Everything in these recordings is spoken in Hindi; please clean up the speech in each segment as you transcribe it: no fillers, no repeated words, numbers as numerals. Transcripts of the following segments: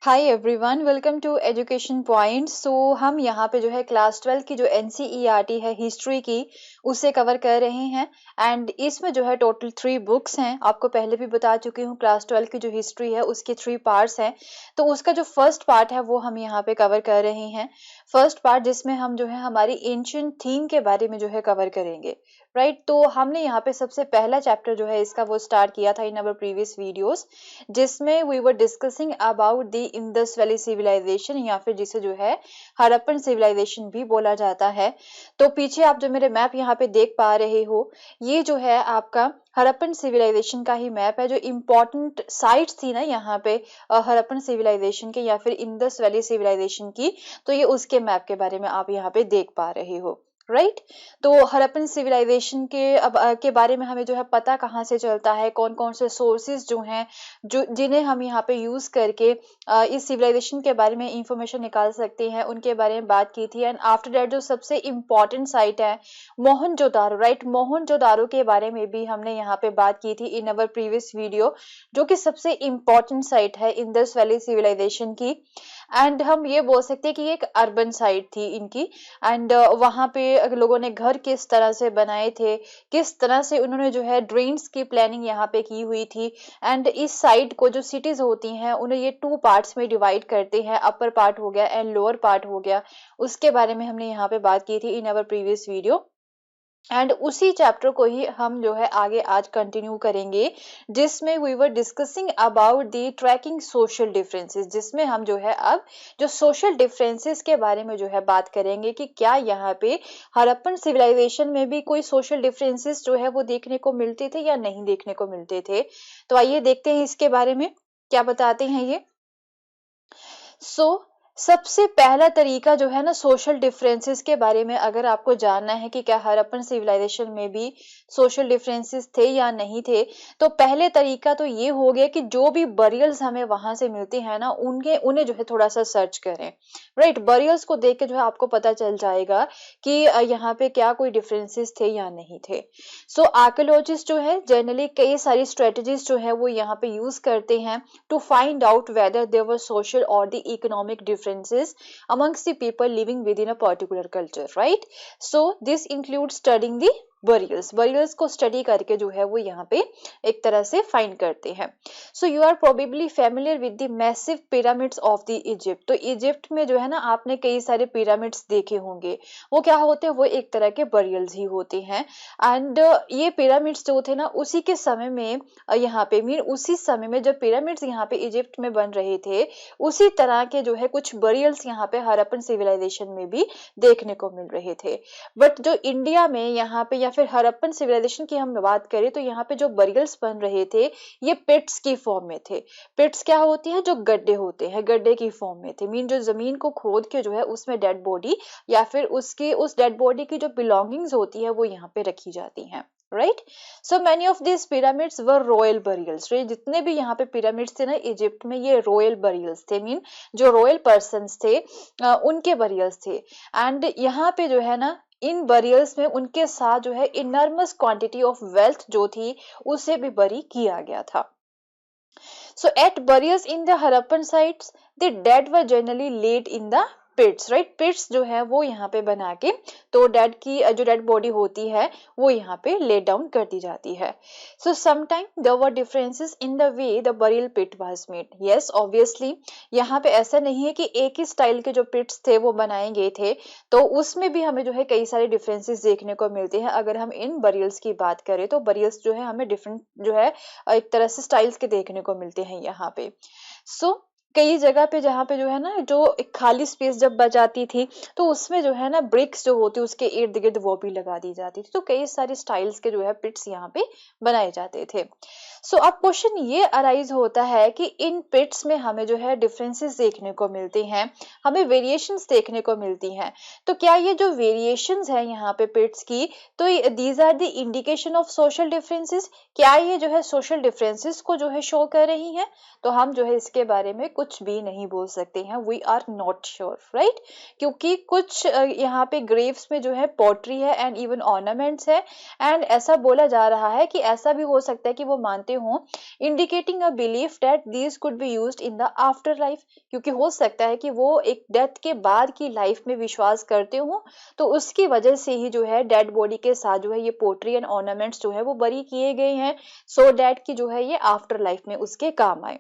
Hi everyone, welcome to Education Point. हम यहाँ पे जो है क्लास 12 की जो एनसीईआरटी है हिस्ट्री की, उसे कवर कर रहे हैं। एंड इसमें जो है टोटल 3 बुक्स हैं। आपको पहले भी बता चुकी हूँ, क्लास 12 की जो हिस्ट्री है उसके 3 पार्ट्स हैं। तो उसका जो फर्स्ट पार्ट है वो हम यहाँ पे कवर कर रहे हैं। फर्स्ट पार्ट जिसमें हम जो है हमारी एंशिएंट थीम के बारे में जो है कवर करेंगे, राइट। तो हमने यहाँ पे सबसे पहला चैप्टर जो है इसका वो स्टार्ट किया था इन अवर प्रीवियस वीडियोस, जिसमें we were discussing about the Indus Valley civilisation, या फिर जिसे जो है हड़प्पन सिविलाइजेशन भी बोला जाता है। तो पीछे आप जो मेरे मैप यहाँ पे देख पा रहे हो, ये जो है आपका हड़प्पन सिविलाइजेशन का ही मैप है। जो इम्पोर्टेंट साइट्स थी ना यहाँ पे हड़प्पन सिविलाइजेशन के या फिर इंडस वैली सिविलाइजेशन की, तो ये उसके मैप के बारे में आप यहाँ पे देख पा रहे हो, राइट। तो हड़प्पन सिविलाइजेशन के बारे में हमें जो है पता कहाँ से चलता है, कौन कौन से सोर्सेज जो हैं जो जिन्हें हम यहाँ पे यूज करके इस सिविलाइजेशन के बारे में इंफॉर्मेशन निकाल सकते हैं, उनके बारे में बात की थी। एंड आफ्टर दैट जो सबसे इम्पोर्टेंट साइट है मोहनजोदारो, राइट, मोहनजोदारो के बारे में भी हमने यहाँ पे बात की थी इन अवर प्रीवियस वीडियो, जो कि सबसे इम्पोर्टेंट साइट है इंडस वैली सिविलाइजेशन की। एंड हम ये बोल सकते हैं कि एक अर्बन साइट थी इनकी। एंड वहां पे लोगों ने घर किस तरह से बनाए थे, किस तरह से उन्होंने जो है ड्रेन्स की प्लानिंग यहाँ पे की हुई थी। एंड इस साइट को जो सिटीज होती हैं उन्हें ये 2 पार्ट्स में डिवाइड करते हैं, अपर पार्ट हो गया एंड लोअर पार्ट हो गया। उसके बारे में हमने यहाँ पे बात की थी इन अवर प्रीवियस वीडियो। एंड उसी चैप्टर को ही हम जो है आगे आज कंटिन्यू करेंगे, जिसमें we were discussing about the tracking social differences, जिसमें हम जो है अब जो सोशल डिफरेंसेस के बारे में जो है बात करेंगे कि क्या यहाँ पे हड़प्पन सिविलाइजेशन में भी कोई सोशल डिफरेंसेस जो है वो देखने को मिलते थे या नहीं देखने को मिलते थे। तो आइए देखते हैं इसके बारे में क्या बताते हैं ये। सबसे पहला तरीका जो है ना सोशल डिफरेंसेस के बारे में, अगर आपको जानना है कि क्या हड़प्पन सिविलाइजेशन में भी सोशल डिफरेंसेस थे या नहीं थे, तो पहले तरीका तो ये हो गया कि जो भी बरियल्स हमें वहां से मिलती है ना उन्हें जो है थोड़ा सा सर्च करें, राइट। बरियल्स को देख के जो है आपको पता चल जाएगा कि यहाँ पे क्या कोई डिफरेंसेस थे या नहीं थे। आर्कियोलॉजिस्ट जो है जनरली कई सारी स्ट्रेटजीज जो है वो यहाँ पे यूज करते हैं to find out whether there were social or the economic differences amongst the people living within a particular culture, right? So this includes studying the burials को स्टडी करके जो है वो यहाँ पे एक तरह से फाइंड करते हैं। So you are probably familiar with the massive pyramids of the Egypt. तो इजिप्ट में जो है ना आपने कई सारे पिरामिड्स देखे होंगे, वो क्या होते हैं, वो एक तरह के बरियल्स ही होते हैं। एंड ये पिरामिड्स जो थे ना उसी के समय में यहाँ पे उसी समय में जब पिरामिड्स यहाँ पे इजिप्ट में बन रहे थे, उसी तरह के जो है कुछ बरियल्स यहाँ पे हड़प्पन सिविलाइजेशन में भी देखने को मिल रहे थे। बट जो इंडिया में यहाँ पे या फिर हड़प्पन सिविलाइजेशन की हम बात करें तो यहाँ पे जो बरियल्स बन रहे थे ये पिट्स की फॉर्म में थे। पिट्स क्या होती है, जो गड्ढे होते हैं, गड्ढे की फॉर्म में थे। जो जमीन को खोद के जो है उसमें डेड बॉडी या फिर उस डेड बॉडी की जो बिलोंगिंग्स होती है वो यहाँ पे रखी जाती हैं, right. So many of this pyramids were royal burials. जितने भी यहाँ पे पिरामिड्स थे ना इजिप्ट में, ये रॉयल बरियल्स थे, जो रॉयल पर्सन्स थे उनके बरियल्स थे। एंड यहाँ पे जो है ना इन बरियल्स में उनके साथ जो है इनर्मस क्वांटिटी ऑफ वेल्थ जो थी उसे भी बरी किया गया था। So at burials in the Harappan sites, the dead were generally laid in the pits, right. Pits जो है वो यहाँ पे बना के तो डेड की जो डेड बॉडी होती है वो यहाँ पे ले डाउन कर दी जाती है। So sometime there were differences in the way the burial pit was made. Yes, obviously यहाँ पे ऐसा नहीं है कि एक ही स्टाइल के जो पिट्स थे वो बनाए गए थे, तो उसमें भी हमें जो है कई सारे डिफरेंसेस देखने को मिलते हैं। अगर हम इन बरियल्स की बात करें तो बरियल्स जो है हमें डिफरेंट जो है एक तरह से स्टाइल्स के देखने को मिलते हैं यहाँ पे। कई जगह पे जहाँ पे जो है ना जो एक खाली स्पेस जब बचाती थी तो उसमें जो है ना ब्रिक्स जो होती उसके इर्द गिर्द वो भी लगा दी जाती थी। तो कई सारे स्टाइल्स के जो है पिट्स यहाँ पे बनाए जाते थे। अब क्वेश्चन ये अराइज होता है कि इन पिट्स में हमें जो है डिफरेंसेस देखने को मिलते हैं, हमें वेरिएशंस देखने को मिलती हैं। तो क्या ये जो वेरिएशंस है यहाँ पे पिट्स की, तो these are the indication of social differences? क्या ये जो है सोशल डिफरेंसेस को जो है शो कर रही हैं? तो हम जो है इसके बारे में कुछ भी नहीं बोल सकते हैं, we are not sure, right. क्योंकि कुछ यहाँ पे ग्रेव्स में जो है पोट्री है एंड इवन ऑर्नामेंट्स है। एंड ऐसा बोला जा रहा है कि ऐसा भी हो सकता है कि वो मानते हों, indicating a belief that these could be used in the after life, क्योंकि हो सकता है कि वो एक डेथ के बाद की लाइफ में विश्वास करते हो, तो उसकी वजह से ही जो है डेड बॉडी के साथ जो है ये पोट्री एंड ऑर्नामेंट्स जो है वो बरी किए गए हैं, सो डैट की जो है ये आफ्टर लाइफ में उसके काम आए।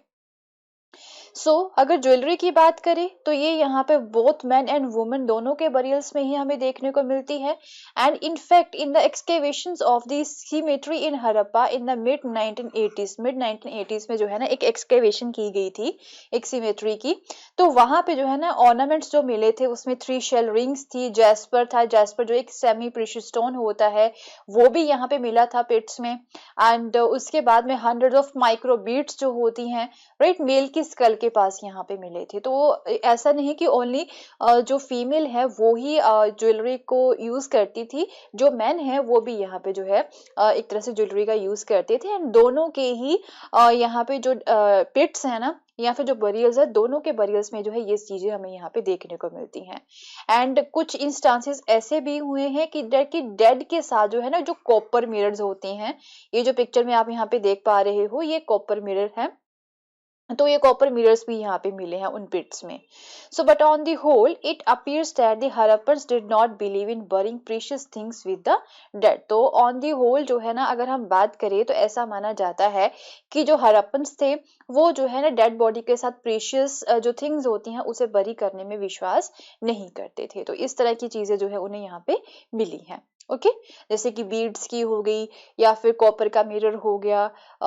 अगर ज्वेलरी की बात करें तो ये यहाँ पे बोथ मैन एंड वुमेन दोनों के बरियल्स में ही हमें देखने को मिलती है। And in fact in the excavations of the cemetery in Harappa in the mid 1980s में जो है ना एक एक्सकेवेशन की गई थी एक सीमेट्री की, तो वहां पे जो है ना ऑर्नामेंट्स जो मिले थे उसमें 3 शेल रिंग्स थी, जैस्पर था, जैस्पर जो एक सेमी प्रीशियस स्टोन होता है वो भी यहाँ पे मिला था पिट्स में। एंड उसके बाद में हंड्रेड्स ऑफ माइक्रो बीट्स जो होती हैं, राइट, मेल की स्कल के पास यहाँ पे मिले थे। तो ऐसा नहीं कि ओनली जो फीमेल है वो ही ज्वेलरी को यूज करती थी, जो मैन है वो भी यहाँ पे जो है एक तरह से ज्वेलरी का यूज करते थे। एंड दोनों के ही यहाँ पे जो पिट्स है ना या फिर जो बरियल्स है, दोनों के बरियल्स में जो है ये चीजें हमें यहाँ पे देखने को मिलती हैं। एंड कुछ इंस्टांसेस ऐसे भी हुए हैं कि डेड के साथ जो है ना जो कॉपर मिरर्स होते हैं, ये जो पिक्चर में आप यहाँ पे देख पा रहे हो ये कॉपर मिरर है, तो ये कॉपर मिरर्स भी यहाँ पे मिले हैं उन पिट्स में। So but on the whole it appears that the Harappans did not believe in burying precious things with the dead. तो ऑन द होल जो है ना अगर हम बात करें तो ऐसा माना जाता है कि जो हड़प्पन्स थे वो जो है ना डेड बॉडी के साथ प्रीशियस जो थिंग्स होती हैं उसे बरी करने में विश्वास नहीं करते थे। तो इस तरह की चीजें जो है उन्हें यहाँ पे मिली हैं। ओके, जैसे कि बीड्स की हो गई या फिर कॉपर का मिरर हो गया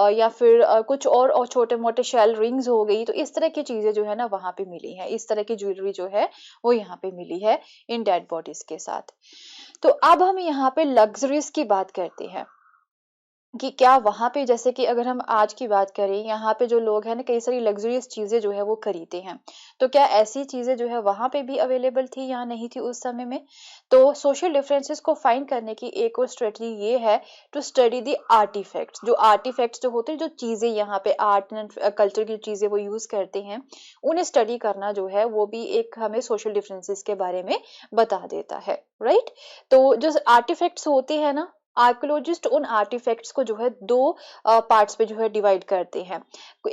या फिर कुछ और छोटे मोटे शेल रिंग्स हो गई, तो इस तरह की चीजें जो है ना वहां पे मिली है, इस तरह की ज्वेलरी जो है वो यहाँ पे मिली है इन डेड बॉडीज के साथ। तो अब हम यहाँ पे लग्जरीज की बात करते हैं कि क्या वहां पे, जैसे कि अगर हम आज की बात करें यहाँ पे जो लोग हैं ना कई सारी लग्जरियस चीजें जो है वो खरीदते हैं, तो क्या ऐसी चीजें जो है वहां पे भी अवेलेबल थी या नहीं थी उस समय में? तो सोशल डिफरेंसेस को फाइंड करने की एक और स्ट्रेटजी ये है टू स्टडी द आर्टिफैक्ट्स। जो आर्टिफैक्ट्स जो होते हैं, जो चीजें यहाँ पे आर्ट एंड कल्चर की चीजें वो यूज करते हैं, उन्हें स्टडी करना जो है वो भी एक हमें सोशल डिफरेंसेस के बारे में बता देता है, राइट। तो जो आर्टिफैक्ट्स होते हैं ना, आर्कियोलॉजिस्ट उन आर्टिफैक्ट्स को जो है दो पार्ट्स पे जो है डिवाइड करते हैं।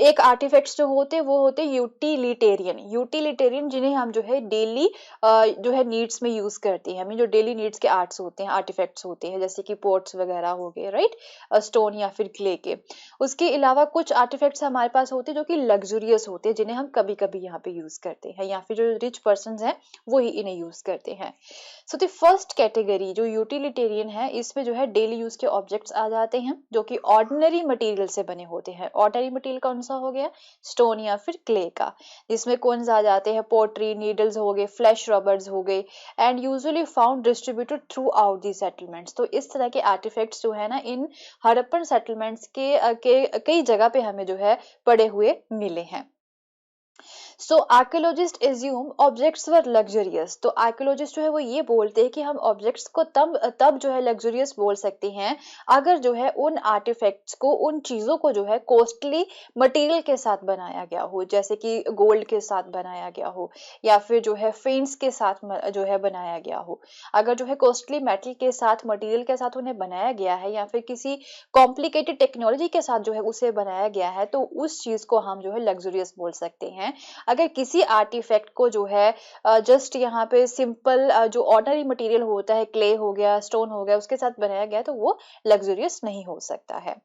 एक आर्टिफैक्ट्स जो होते हैं वो होते हैं यूटिलिटेरियन जिन्हें हम जो है डेली जो है नीड्स में यूज करते हैं, हमें जो डेली नीड्स के आर्ट्स होते हैं, आर्टिफैक्ट्स होते हैं, जैसे कि पोट्स वगैरह हो गए, राइट, स्टोन या फिर क्ले के। उसके अलावा कुछ आर्टिफैक्ट्स हमारे पास होते हैं जो कि लग्जरियस होते हैं, जिन्हें हम कभी कभी यहाँ पे यूज करते हैं या फिर जो रिच पर्सन है वो ही इन्हें यूज करते हैं। सो द फर्स्ट कैटेगरी जो यूटिलिटेरियन है, इसमें जो है डेली यूज के ऑब्जेक्ट्स आ जाते हैं जो कि ऑर्डिनरी मटेरियल से बने होते हैं। ऑर्डिनरी मटेरियल कौन सा हो गया? स्टोन या फिर क्ले का, जिसमें कौन सा आ जाते हैं? पोट्री, नीडल्स हो गए, फ्लैश रबर्स हो गए, and usually found distributed through out the settlements. तो इस तरह के आर्टिफैक्ट्स जो है ना इन हड़प्पन सेटलमेंट्स के कई जगह पे हमें जो है पड़े हुए मिले हैं। सो आर्कियोलॉजिस्ट एज्यूम ऑब्जेक्ट्स वर लग्जरियस। तो आर्कियोलॉजिस्ट जो है वो ये बोलते हैं कि हम ऑब्जेक्ट्स को तब जो है लग्जरियस बोल सकते हैं अगर जो है उन आर्टिफैक्ट्स को, उन चीजों को जो है कॉस्टली मटेरियल के साथ बनाया गया हो, जैसे कि गोल्ड के साथ बनाया गया हो या फिर जो है फेंस के साथ जो है बनाया गया हो। अगर जो है कॉस्टली मेटल के साथ, मटेरियल के साथ उन्हें बनाया गया है या फिर किसी कॉम्प्लिकेटेड टेक्नोलॉजी के साथ जो है उसे बनाया गया है, तो उस चीज को हम जो है लग्जरियस बोल सकते हैं। अगर किसी आर्टिफैक्ट को जो है जस्ट यहाँ पे सिंपल जो ऑर्डिनरी मटेरियल होता है, क्ले हो गया, स्टोन हो गया, उसके साथ बनाया गया, तो वो लग्जरियस नहीं हो सकता है।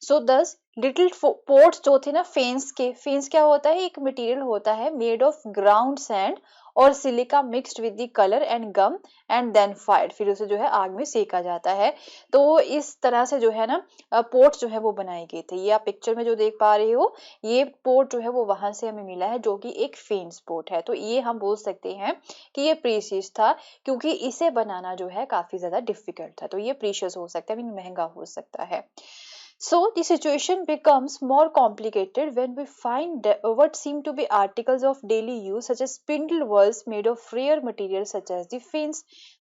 सो दस लिटिल पोर्ट्स जो थे ना फेंस के, फेंस क्या होता है? एक मटेरियल होता है मेड ऑफ ग्राउंड सैंड और silica mixed with the colour and gum and then fired. फिर उसे जो है आग में सेका जाता है। तो इस तरह से जो है ना पोर्ट जो है वो बनाए गए थे। ये आप पिक्चर में जो देख पा रहे हो, ये पोर्ट जो है वो वहां से हमें मिला है, जो कि एक फेंस पोर्ट है। तो ये हम बोल सकते हैं कि ये प्रीशियस था, क्योंकि इसे बनाना जो है काफी ज्यादा डिफिकल्ट था। तो ये प्रीशियस हो सकता है, महंगा हो सकता है। So the situation becomes more complicated when we find what seem to be articles of daily use such as spindle whorls made of rare materials such as the fins.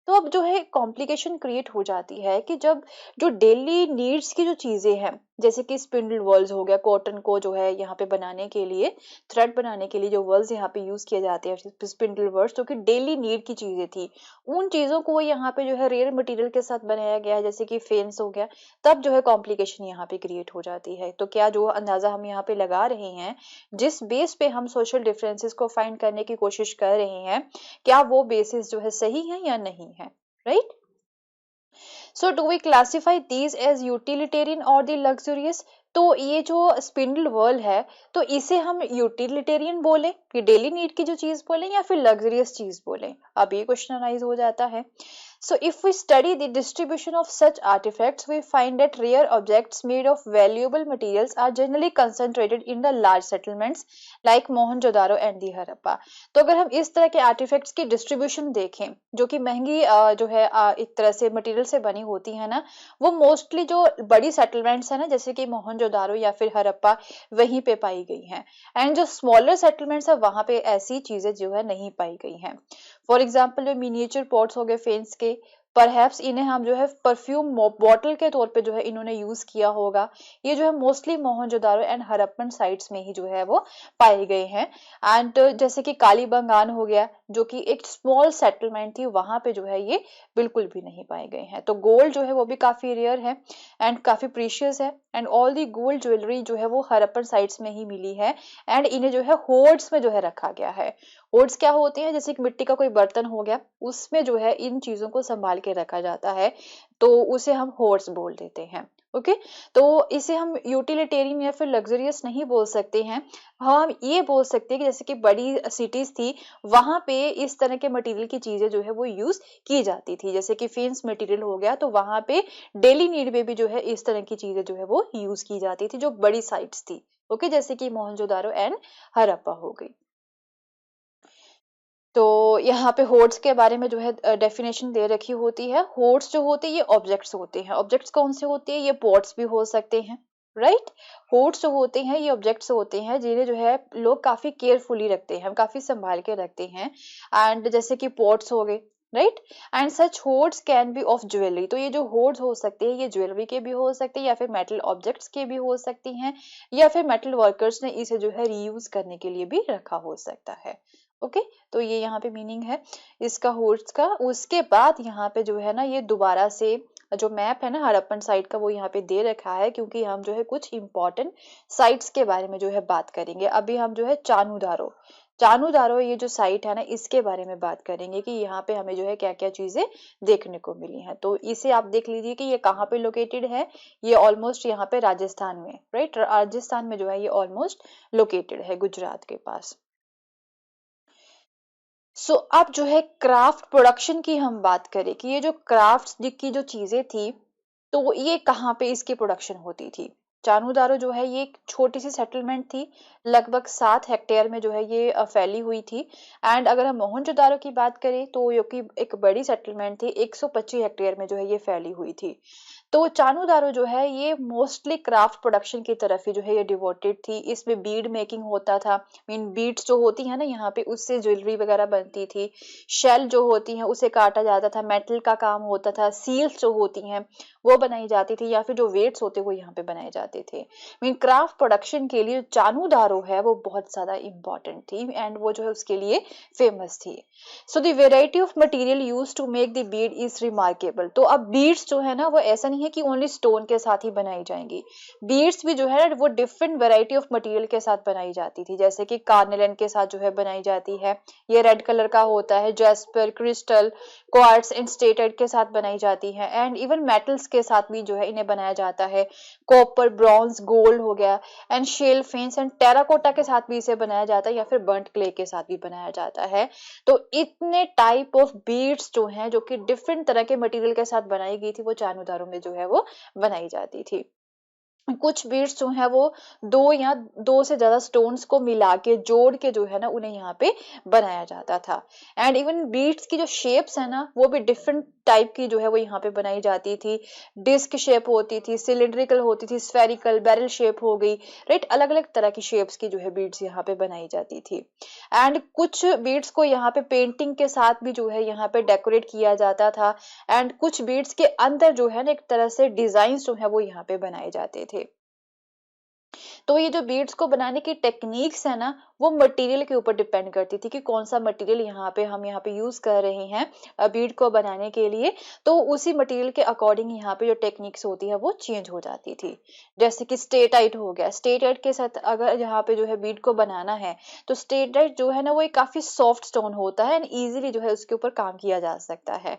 तो अब जो है कॉम्प्लिकेशन क्रिएट हो जाती है कि जब जो डेली नीड्स की जो चीजें हैं, जैसे कि स्पिंडल वॉल्स हो गया, कॉटन को जो है यहाँ पे बनाने के लिए, थ्रेड बनाने के लिए जो वर्ल्स यहाँ पे यूज किए जाते हैं स्पिंडल वर्ल्स, जो कि डेली नीड की चीजें थी, उन चीजों को यहाँ पे जो है रेयर मटेरियल के साथ बनाया गया है, जैसे कि फेंस हो गया, तब जो है कॉम्प्लिकेशन यहाँ पे क्रिएट हो जाती है। तो क्या जो अंदाजा हम यहाँ पे लगा रहे हैं, जिस बेस पे हम सोशल डिफरेंसेस को फाइंड करने की कोशिश कर रहे हैं, क्या वो बेसिस जो है सही है या नहीं है, right? So do we classify these as utilitarian और द लग्जरियस? तो ये जो स्पिंडल वर्ल है, तो इसे हम यूटिलिटेरियन बोले कि डेली नीड की जो चीज बोले, या फिर लग्जरियस चीज बोले? अब ये क्वेश्चन अराइज हो जाता है। So if we study the distribution of such artifacts, we find that rare objects made of valuable materials are generally concentrated in the large settlements like Mohenjo-daro and the Harappa. तो अगर हम इस तरह के आर्टिफैक्ट्स की डिस्ट्रीब्यूशन देखें, जो कि महंगी जो है एक तरह से मटेरियल से बनी होती है ना, वो मोस्टली जो बड़ी सेटलमेंट्स है ना, जैसे कि मोहनजोदारो या फिर हरप्पा, वहीं पे पाई गई हैं। एंड जो स्मॉलर सेटलमेंट्स है, वहां पे ऐसी चीजें जो है नहीं पाई गई हैं। फॉर एग्जाम्पल जो मिनिएचर पॉट्स हो गए फेंस के, परहैप्स इन्हें हम जो है परफ्यूम बॉटल के तौर पे जो है इन्होंने यूज किया होगा। ये जो है mostly Mohenjodaro and Harappan sites में ही जो है वो पाए गए हैं। एंड जैसे कि कालीबंगान हो गया, जो कि एक स्मॉल सेटलमेंट थी, वहां पे जो है ये बिल्कुल भी नहीं पाए गए हैं। तो गोल्ड जो है वो भी काफी रेयर है एंड काफी प्रीशियस है, and all the gold jewellery जो है वो हरप्पन साइट्स में ही मिली है। एंड इन्हें जो है होर्ड्स में जो है रखा गया है। होर्ड्स क्या होते हैं? जैसे कि मिट्टी का कोई बर्तन हो गया, उसमें जो है इन चीजों को संभाल के रखा जाता है, तो उसे हम होर्ड्स बोल देते हैं। ओके, तो इसे हम यूटिलिटेरियन या फिर लग्जरियस नहीं बोल सकते हैं। हम ये बोल सकते हैं कि जैसे कि बड़ी सिटीज थी, वहां पे इस तरह के मटेरियल की चीजें जो है वो यूज की जाती थी, जैसे कि फेंस मटेरियल हो गया, तो वहां पे डेली नीड में भी जो है इस तरह की चीजें जो है वो यूज की जाती थी, जो बड़ी साइट्स थी। ओके, जैसे कि मोहनजोदारो एंड हरप्पा हो गई। तो यहाँ पे होर्ड्स के बारे में जो है डेफिनेशन दे रखी होती है। होर्ड्स जो होते हैं ये ऑब्जेक्ट्स होते हैं। ऑब्जेक्ट्स कौन से होते हैं? ये पॉट्स भी हो सकते हैं, राइट? होर्ड्स जो होते हैं ये ऑब्जेक्ट्स होते हैं जिन्हें जो है लोग काफी केयरफुली रखते हैं, काफी संभाल के रखते हैं। एंड जैसे कि पॉट्स हो गए, right? And such hoards can be of jewellery. तो ये जो होर्ड्स हो सकते हैं, ये ज्वेलरी के भी हो सकते हैं, या फिर मेटल ऑब्जेक्ट्स के भी हो सकती हैं, या फिर मेटल वर्कर्स ने इसे जो है रीयूज करने के लिए भी रखा हो सकता है। ओके, तो ये यहाँ पे मीनिंग है इसका होर्ड्स का। उसके बाद यहाँ पे जो है ना, ये दोबारा से जो मैप है ना हड़प्पन साइट का, वो यहाँ पे दे रखा है, क्योंकि हम जो है कुछ इंपॉर्टेंट साइट्स के बारे में जो है बात करेंगे। अभी हम जो है चानूदारो, चानूदारो ये जो साइट है ना, इसके बारे में बात करेंगे कि यहाँ पे हमें जो है क्या क्या चीजें देखने को मिली हैं। तो इसे आप देख लीजिए कि ये कहाँ पे लोकेटेड है। ये ऑलमोस्ट यहाँ पे राजस्थान में, राइट? राजस्थान में जो है ये ऑलमोस्ट लोकेटेड है, गुजरात के पास। सो अब जो है क्राफ्ट प्रोडक्शन की हम बात करें कि ये जो क्राफ्ट की जो चीजें थी, तो ये कहाँ पे इसकी प्रोडक्शन होती थी? चानूदारो जो है ये एक छोटी सी सेटलमेंट थी, लगभग 7 हेक्टेयर में जो है ये फैली हुई थी। एंड अगर हम मोहनजोदारो की बात करें, तो ये की एक बड़ी सेटलमेंट थी, 125 हेक्टेयर में जो है ये फैली हुई थी। तो चानूदारो जो है ये मोस्टली क्राफ्ट प्रोडक्शन की तरफ ही जो है ये डिवोटेड थी। इसमें बीड मेकिंग होता था, मीन बीड्स जो होती है ना यहाँ पे, उससे ज्वेलरी वगैरह बनती थी। शेल जो होती है उसे काटा जाता था, मेटल का काम होता था। सील्स जो होती हैं वो बनाई जाती थी, या फिर जो वेट्स होते वो यहाँ पे बनाए जाते थे। मीन क्राफ्ट प्रोडक्शन के लिए चानूदारो है वो बहुत ज्यादा इंपॉर्टेंट थी, एंड वो जो है उसके लिए फेमस थी। So the variety of material used to make the bead is remarkable. तो अब बीड्स जो है ना, वो ऐसा नहीं है कि ओनली स्टोन के साथ ही बनाई जाएंगी। बीड्स भी जो है वो डिफरेंट वेराइटी ऑफ मटेरियल के साथ बनाई जाती थी, जैसे कि कार्नेलन के साथ जो है बनाई जाती है, ये रेड कलर का होता है। Jasper, crystal, quartz and steatite के साथ बनाई जाती है। एंड इवन मेटल्स के साथ भी जो है इन्हें बनाया जाता है। कॉपर, ब्रॉन्ज, गोल्ड हो गया, and shell, faience and terracotta के साथ भी इसे बनाया जाता है, या फिर बर्न्ट क्ले के साथ भी बनाया जाता है। तो इतने टाइप ऑफ बीड्स जो हैं, जो कि डिफरेंट तरह के मटेरियल के साथ बनाई गई थी, वो चानूदारो में जो है वो बनाई जाती थी। कुछ बीड्स जो है वो दो से ज्यादा स्टोन्स को मिला के, जोड़ के जो है ना, उन्हें यहाँ पे बनाया जाता था। एंड इवन बीड्स की जो शेप्स है ना, वो भी डिफरेंट टाइप की जो है वो यहाँ पे बनाई जाती थी, डिस्क शेप होती थी, सिलिंड्रिकल होती थी, स्फेरिकल, बैरल शेप हो गई, राइट, अलग अलग तरह की शेप्स की जो है बीड्स यहाँ पे बनाई जाती थी। एंड कुछ बीड्स को यहाँ पे पेंटिंग के साथ भी जो है यहाँ पे डेकोरेट किया जाता था, एंड कुछ बीड्स के अंदर जो है ना एक तरह से डिजाइन जो है वो यहाँ पे बनाए जाते थे। तो ये जो बीड्स को बनाने की टेक्निक्स है ना, वो मटेरियल के ऊपर डिपेंड करती थी कि कौन सा मटेरियल यहाँ पे यूज कर रहे हैं बीड को बनाने के लिए। तो उसी मटेरियल के अकॉर्डिंग यहाँ पे जो टेक्निक्स होती है वो चेंज हो जाती थी। जैसे कि स्टेटाइट हो गया, स्टेटाइट के साथ अगर यहाँ पे जो है बीड को बनाना है तो स्टेटाइट जो है ना वो एक काफी सॉफ्ट स्टोन होता है एंड इजीली जो है उसके ऊपर काम किया जा सकता है।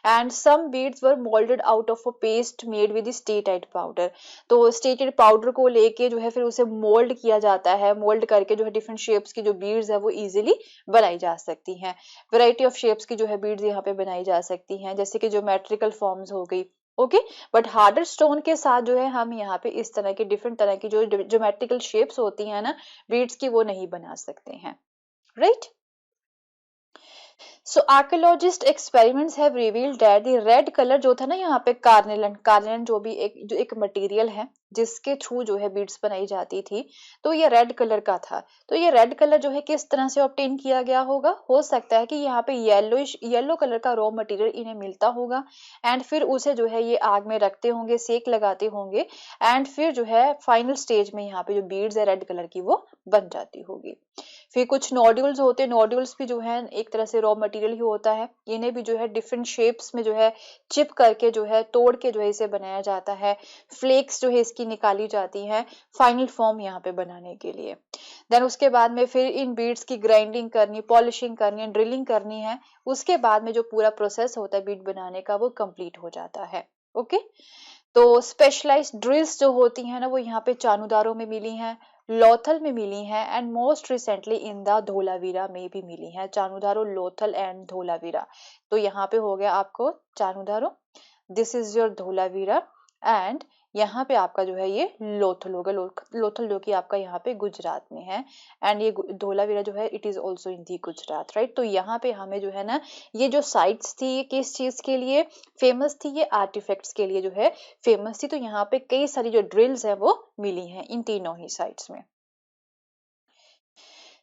And some beads were moulded out of a paste made with steatite powder. तो स्टेटाइट पाउडर को लेके जो है फिर उसे मोल्ड किया जाता है, मोल्ड करके जो है डिफरेंट शेप्स की जो बीड्स है वो इजीली बनाई जा सकती हैं। वैरायटी ऑफ शेप्स की जो है बीड्स यहाँ पे बनाई जा सकती हैं, जैसे कि ज्योमेट्रिकल फॉर्म्स हो गई, ओके। बट हार्डर स्टोन के साथ जो है हम यहाँ पे इस तरह की डिफरेंट तरह की जो ज्योमेट्रिकल शेप्स होती हैं ना बीड्स की, वो नहीं बना सकते हैं, right. So archaeologist experiments have revealed that the red colour जो था ना यहाँ पे कार्नेलन, कार्नेलन जो एक मटेरियल है जिसके थ्रू जो है बीड्स बनाई जाती थी, तो ये रेड कलर का था। तो ये रेड कलर जो है किस तरह से ऑब्टेन किया गया होगा, हो सकता है कि यहाँ पे येलो कलर का रॉ मटेरियल इन्हें मिलता होगा एंड फिर उसे जो है ये आग में रखते होंगे, सेक लगाते होंगे एंड फिर जो है फाइनल स्टेज में यहाँ पे जो बीड्स है रेड कलर की वो बन जाती होगी। फिर कुछ नोड्यूल्स होते हैं, नोड्यूल्स भी जो है एक तरह से रॉ मटेरियल ही होता है, इन्हें भी जो है डिफरेंट शेप्स में जो है चिप करके जो है तोड़ के जो है इसे बनाया जाता है, फ्लेक्स जो है इसकी निकाली जाती है फाइनल फॉर्म यहाँ पे बनाने के लिए। देन उसके बाद में फिर इन बीड्स की ग्राइंडिंग करनी, पॉलिशिंग करनी, ड्रिलिंग करनी है, उसके बाद में जो पूरा प्रोसेस होता है बीड बनाने का वो कंप्लीट हो जाता है, ओके। तो स्पेशलाइज्ड ड्रिल्स जो होती हैं ना वो यहाँ पे चानुदारो में मिली हैं, लोथल में मिली हैं and most recently in the Dholavira में भी मिली हैं, चानुदारो, लोथल एंड धोलावीरा। तो यहाँ पे हो गया आपको Chanhudaro, this is your Dholavira एंड यहाँ पे आपका जो है ये लोथल होगा, लोथल जो कि आपका यहाँ पे गुजरात में है एंड ये धोलावीरा जो है it is also in the Gujarat, right. तो यहाँ पे हमें जो है ना ये जो साइट्स थी ये किस चीज के लिए फेमस थी, ये आर्टिफैक्ट्स के लिए जो है फेमस थी। तो यहाँ पे कई सारी जो ड्रिल्स है वो मिली हैं इन तीनों ही साइट्स में।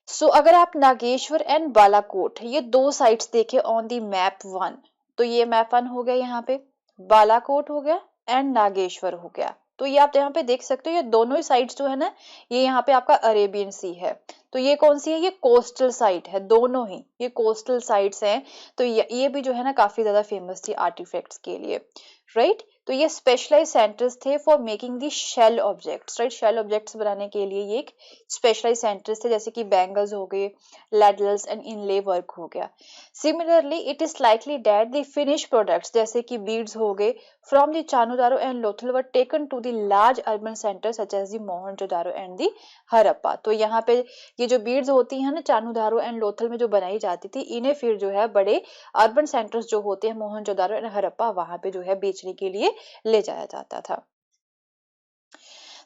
सो अगर आप नागेश्वर एंड बालाकोट ये दो साइट्स देखें ऑन दी मैप वन, तो ये मैप वन हो गया यहाँ पे, बालाकोट हो गया एंड नागेश्वर हो गया। तो ये आप यहाँ पे देख सकते हो ये दोनों ही साइट्स जो है ना ये यहाँ पे आपका अरेबियन सी है। तो ये कौन सी है, ये कोस्टल साइट है, दोनों ही ये कोस्टल साइट्स हैं। तो ये भी जो है ना काफी ज्यादा फेमस थी आर्टिफैक्ट्स के लिए, राइट। तो ये स्पेशलाइज सेंटर्स थे for making the shell objects, right. Shell objects बनाने के लिए ये एक स्पेशलाइज सेंटर्स थे, जैसे कि बैंगल्स हो गए, लैडल्स एंड इनले वर्क हो गया। Similarly it is likely that the finish products जैसे कि बीड्स हो गए from the Chanhudaro and Lothal were taken to the large urban centre such as the Mohenjodaro and the Harappa. तो यहाँ पे ये जो बीड्स होती हैं ना चानुदारो एंड लोथल में जो बनाई जाती थी, इन्हें फिर जो है बड़े अर्बन सेंटर्स जो होते हैं मोहनजोदारो एंड हड़प्पा वहां पे जो है बेचने के लिए ले जाया जाता था।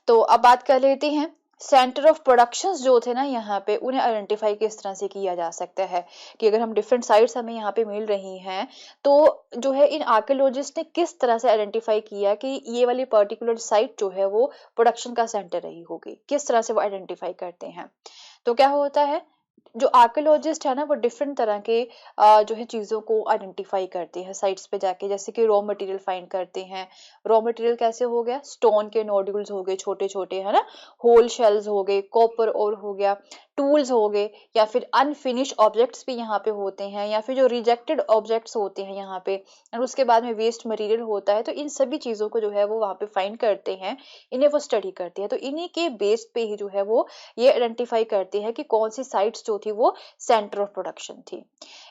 तो अब बात कर लेते हैं सेंटर ऑफ प्रोडक्शंस जो थे ना यहाँ पे उन्हें आइडेंटिफाई किस तरह से किया जा सकता है, कि अगर हम डिफरेंट साइट्स हमें यहाँ पे मिल रही हैं तो जो है इन आर्कियोलॉजिस्ट ने किस तरह से आइडेंटिफाई किया कि ये वाली पर्टिकुलर साइट जो है वो प्रोडक्शन का सेंटर रही होगी, किस तरह से वो आइडेंटिफाई करते हैं। तो क्या होता है जो आर्कियोलॉजिस्ट है ना वो डिफरेंट तरह के जो है चीजों को आइडेंटिफाई करते हैं साइट्स पे जाके, जैसे कि रॉ मटेरियल फाइंड करते हैं। रॉ मटेरियल कैसे हो गया, स्टोन के नोड्यूल्स हो गए छोटे छोटे, है ना, होल शेल्स हो गए, कॉपर और हो गया, टूल्स हो गए, या फिर अनफिनिश ऑब्जेक्ट्स भी यहाँ पे होते हैं, या फिर जो रिजेक्टेड ऑब्जेक्ट्स होते हैं यहाँ पे, और उसके बाद में वेस्ट मटेरियल होता है। तो इन सभी चीजों को जो है वो वहाँ पे फाइंड करते हैं, इन्हें वो स्टडी करते हैं। तो इन्हीं के बेस पे ही जो है वो ये आइडेंटिफाई करते हैं कि कौन सी साइट्स जो थी वो सेंटर ऑफ प्रोडक्शन थी।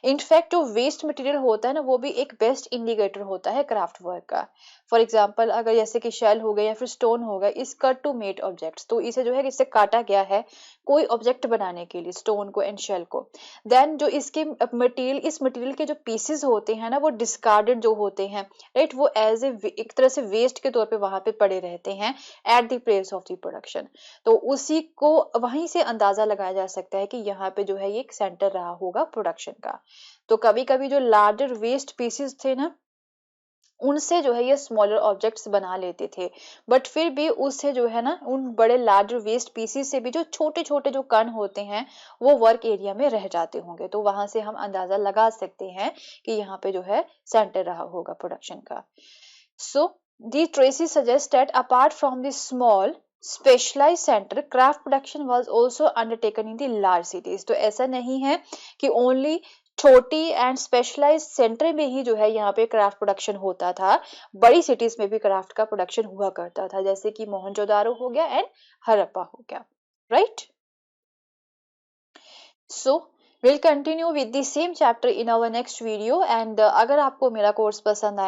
इनफैक्ट जो वेस्ट मटेरियल होता है ना वो भी एक बेस्ट इंडिकेटर होता है क्राफ्ट वर्क का। फॉर एग्जाम्पल अगर जैसे कि शेल हो गया या फिर स्टोन हो गया, इस कट टू मेड ऑब्जेक्ट्स, तो इसे जो है इससे काटा गया है कोई ऑब्जेक्ट बनाने के लिए, स्टोन को एंड शेल को। देन जो इसके मटेरियल, इस मटेरियल के जो पीसेस होते हैं ना वो डिस्कार्डेड जो होते हैं, राइट, वो एज ए एक तरह से वेस्ट के तौर पे वहां पे पड़े रहते हैं at the place of the production. तो उसी को वहीं से अंदाजा लगाया जा सकता है कि यहाँ पे जो है ये एक सेंटर रहा होगा प्रोडक्शन का। तो कभी कभी जो लार्जर वेस्ट पीसेस थे ना उनसे जो है ये स्मॉलर ऑब्जेक्ट्स बना लेते थे, बट फिर भी उससे जो है ना उन बड़े लार्जर वेस्ट पीसीस से भी जो छोटे छोटे जो कण होते हैं वो वर्क एरिया में रह जाते होंगे। तो वहां से हम अंदाजा लगा सकते हैं कि यहाँ पे जो है सेंटर रहा होगा प्रोडक्शन का। So the traces suggest that apart from the small specialized center craft production was also undertaken in the large cities। तो ऐसा नहीं है कि ओनली छोटी एंड स्पेशलाइज्ड सेंटर में ही जो है यहाँ पे क्राफ्ट प्रोडक्शन होता था, बड़ी सिटीज में भी क्राफ्ट का प्रोडक्शन हुआ करता था, जैसे कि मोहनजोदारो हो गया एंड हड़प्पा हो गया, right. So will continue with the same chapter in our next video. And अगर आपको मेरा कोर्स पसंद आए